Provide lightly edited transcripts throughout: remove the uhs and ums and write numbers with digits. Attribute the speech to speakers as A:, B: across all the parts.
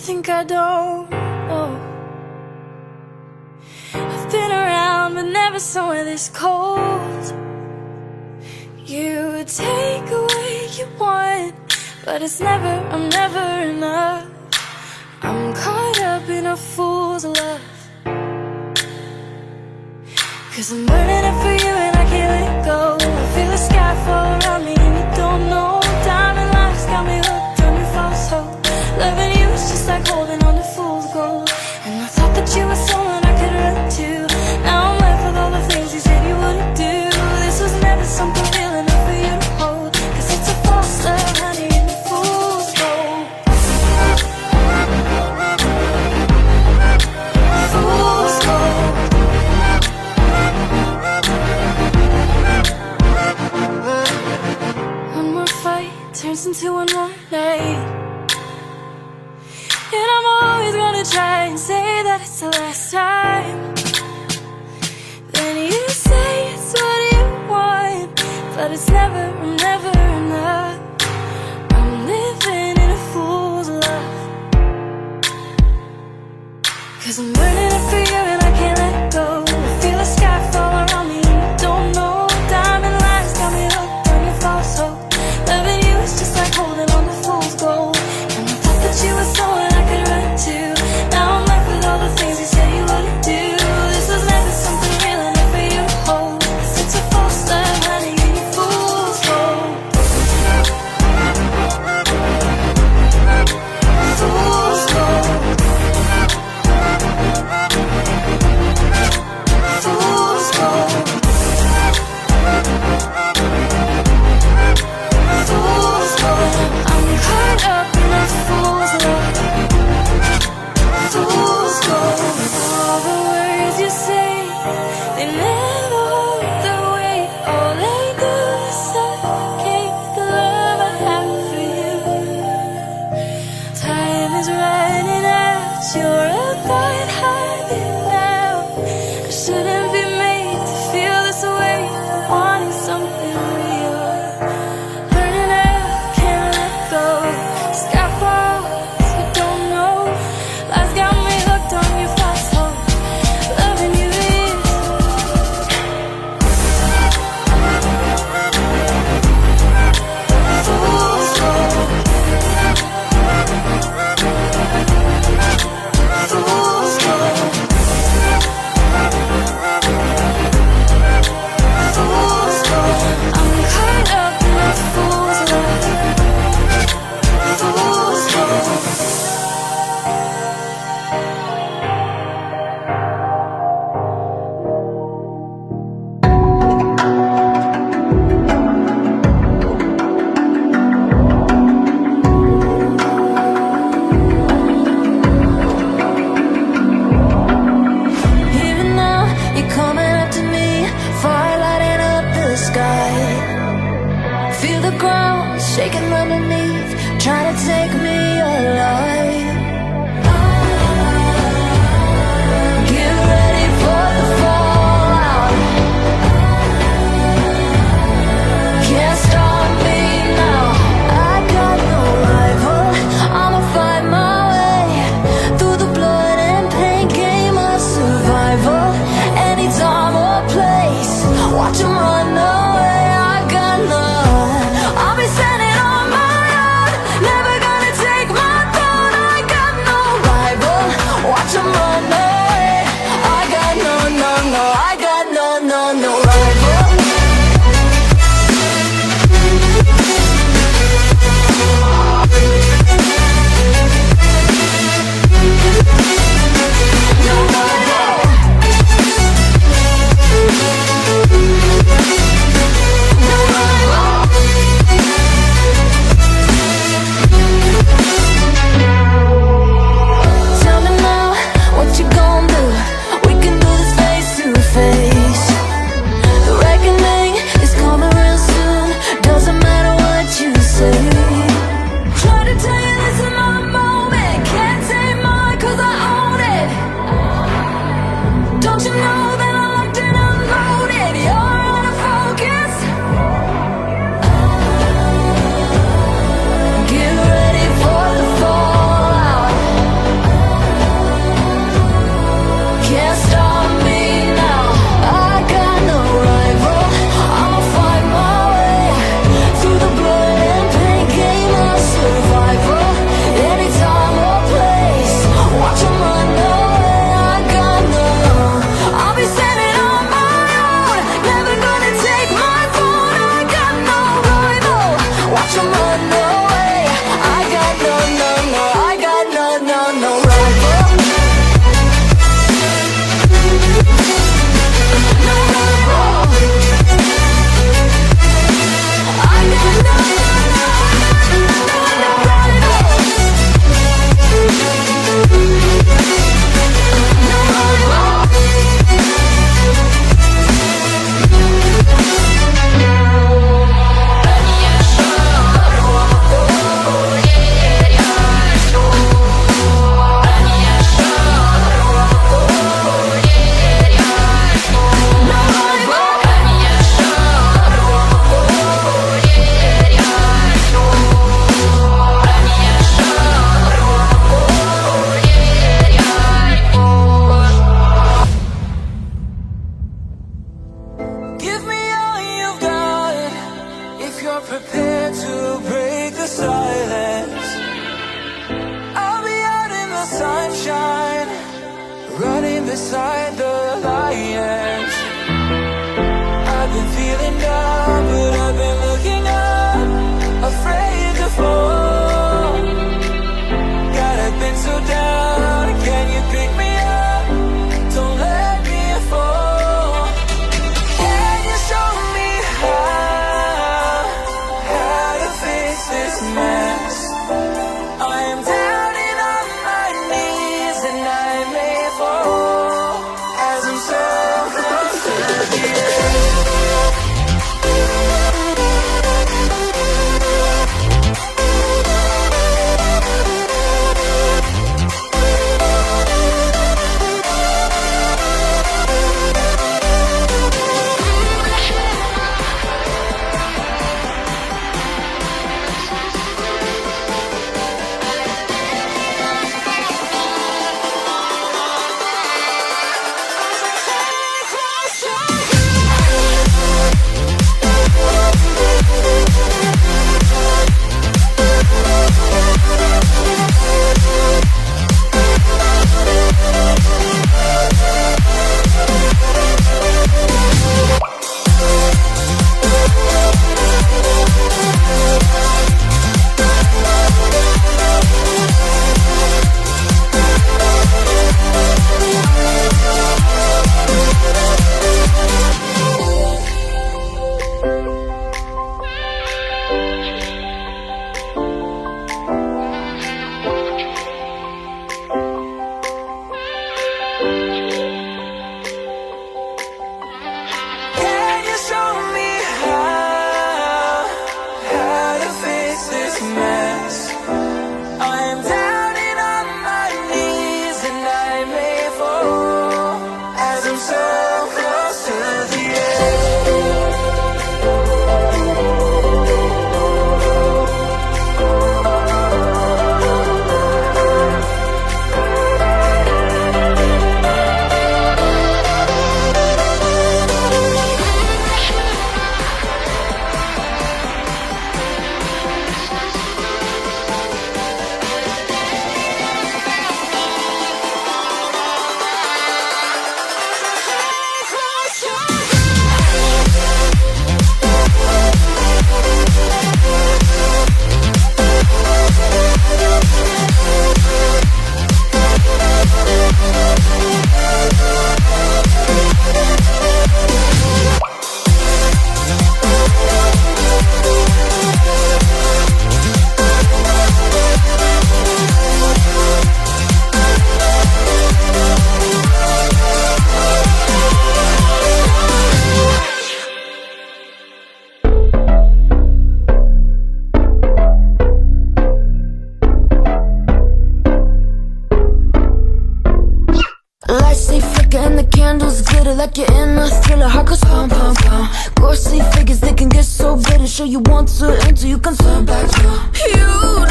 A: think I don't know. I've been around but never somewhere this cold. You take away you want, but it's never, I'm never enough. I'm caught up in a fool's love, 'cause I'm burning up for you and I can't let go. I feel the sky fall around me and you don't know. Diamond lights got me hooked on your false hope. Loving you is just like holding on to fool's gold. And I thought that you were someone I could run to. Now I'm left with all the things you said you wouldn't do. This was never something real enough for you to hold, 'cause it's a false love, honey, and a fool's gold. Fool's gold. One more fight turns into one more night, and I'm always gonna try and say that it's the last time. Then you say it's what you want, but it's never, never enough. I'm living in a fool's love, 'cause I'm burning up for you and I can't let go. I feel the sky fall around me and you don't know. Diamond lights got me hooked on your false hope. Loving you is just like holding on to fool's gold. And I thought that you were someone I could run to. Now I'm left with all the things you said you wouldn't do. This was never something real enough for you to hold, 'cause it's a false love, honey, and your fool's gold. Fool's gold. Fool's gold. Fool's gold. I'm caught up in a fool's love. Fool's gold. All the words you say, they never hold the weight. All they do is suffocate the love I have for you. Time is running out, you're a bad habit now. I shouldn't be made to feel this way, wanting something real. Burning out, can't let go. Sky falls, you don't know. Life's got me hooked on your false hope. Loving you is fool's gold. Fool's gold. Fool's gold. I'm caught up in a fool's love. Fool's gold. Even now, you're coming up to me, fire lighting up the sky. Feel the ground shaking underneath, trying to take me alive. Get ready for the fallout. Can't stop me now. I got no rival. I'ma find my way through the blood and pain, game of survival. Any time or place, watch 'em run away. I got none. I'll be standing on my own, never gonna take my throne. sunshine, running beside the lions. I've been feeling down, but I've been looking up, afraid to fall. God, I've been so down, can you pick me up? Don't let me fall. Can you show me how to fix this mess? I am down and on my knees, and I may fall as I'm so close to the end.
B: Like you're in a thriller, heart goes pound, pound, pound. Ghostly figures, they can get so bitter. Show you want to until you can turn back now. You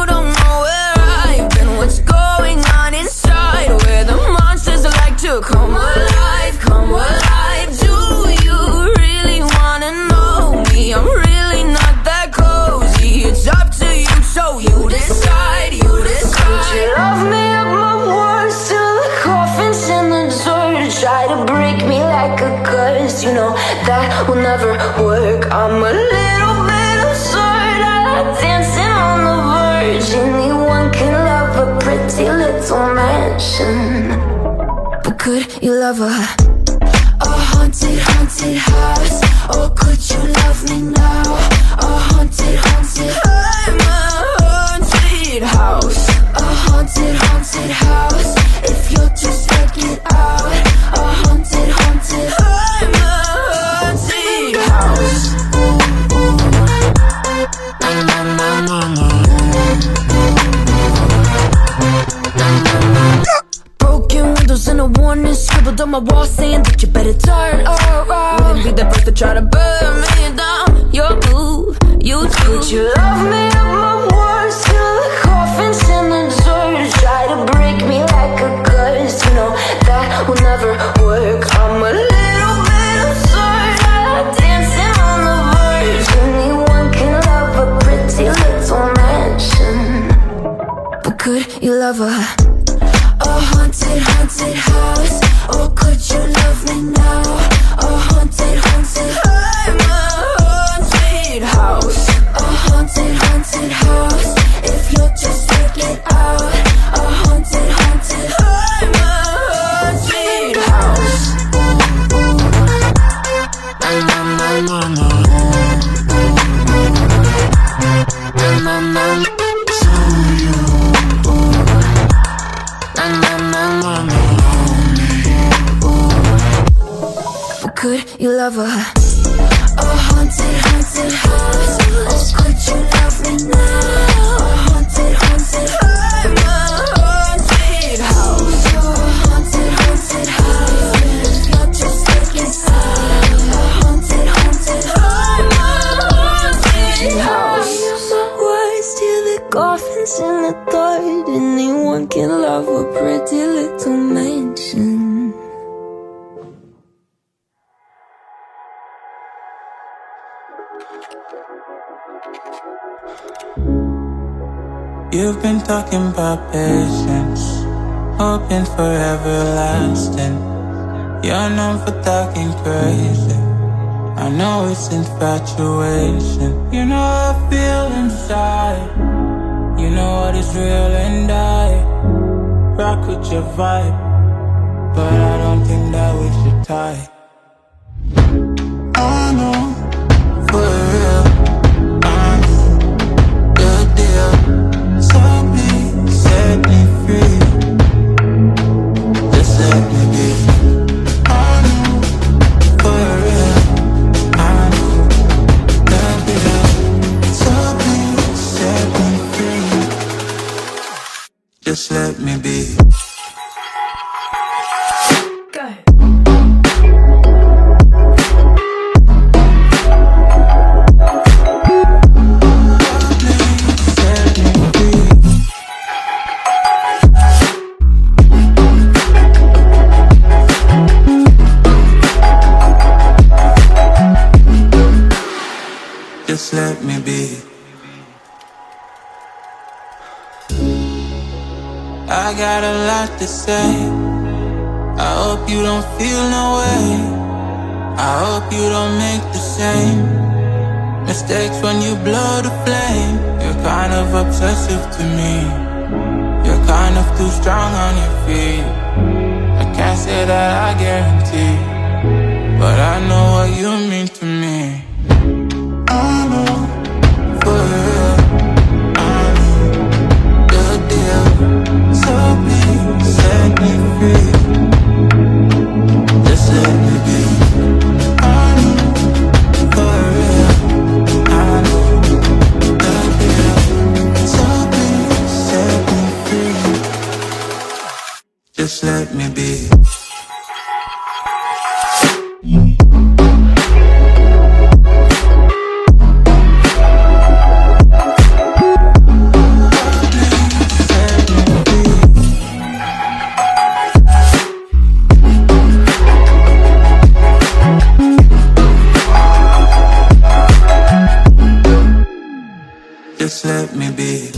B: don't know where I've been. What's going on inside? Where the monsters like to come alive, come alive. Do you really wanna know me? I'm really not that cozy. It's up to you, so you decide, you decide. Would you love me up my words till the coffin's in the dirt? Try to break me like a curse, you know that will never work. I'm a little bit absurd, I like dancing on the verge. Anyone can love a pretty little mansion, but could you love a haunted, haunted house? Or could you love me now? A haunted, haunted, I'm a haunted house. A haunted, haunted house. If you're too scared, get out. A haunted, haunted, I'm a haunted house. Broken windows and a warning scribbled on my wall saying that you better turn around. Wouldn't be the first to try to burn me down. Your move, you too. Would you love me up my words till the coffin's in the dirt? Try to break me like a curse, you know that will never work. I'm a little bit absurd, I like dancing on the verge. Anyone can love a pretty little mansion, but could you love a haunted, haunted house. Oh, could you love me now? A haunted, haunted, I'm a haunted house. A haunted, haunted house. If you'll just check it out. A haunted, haunted, I'm a haunted house. Na na na na na. Na na na. So you. Na na na na na. Could you love her? A haunted, haunted house. Oh, could you love me now? A haunted, haunted, I'm a haunted house. A haunted, haunted house. If you're just taking sides. A haunted, haunted, I'm a haunted house. Words till the coffins in the third. Anyone can love a pretty little mansion.
C: You've been talking about patience, hoping for everlasting. You're known for talking crazy. I know it's infatuation. You know how I feel inside. You know what is real and I rock with your vibe, but I don't think that we should tie. I know, for real, I know the deal. Set me free. Just let me be. I know, for real, I know the deal. So please set me free. Just let me be. Just let me be. I got a lot to say. I hope you don't feel no way. I hope you don't make the same mistakes when you blow the flame. You're kind of obsessive to me. You're kind of too strong on your feet. I can't say that I guarantee, but I know what you mean to me. I know, for real, I know the deal. So please set me free. Just let me be. I know, for real, I know the deal. So please set me free. Just let me be. Just let me be.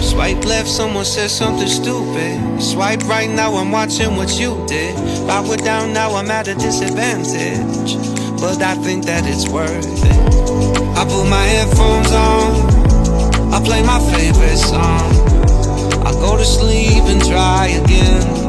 D: Swipe left, someone said something stupid. Swipe right, now I'm watching what you did. Power down, now I'm at a disadvantage, but I think that it's worth it. I put my headphones on, I play my favorite song. I go to sleep and try again.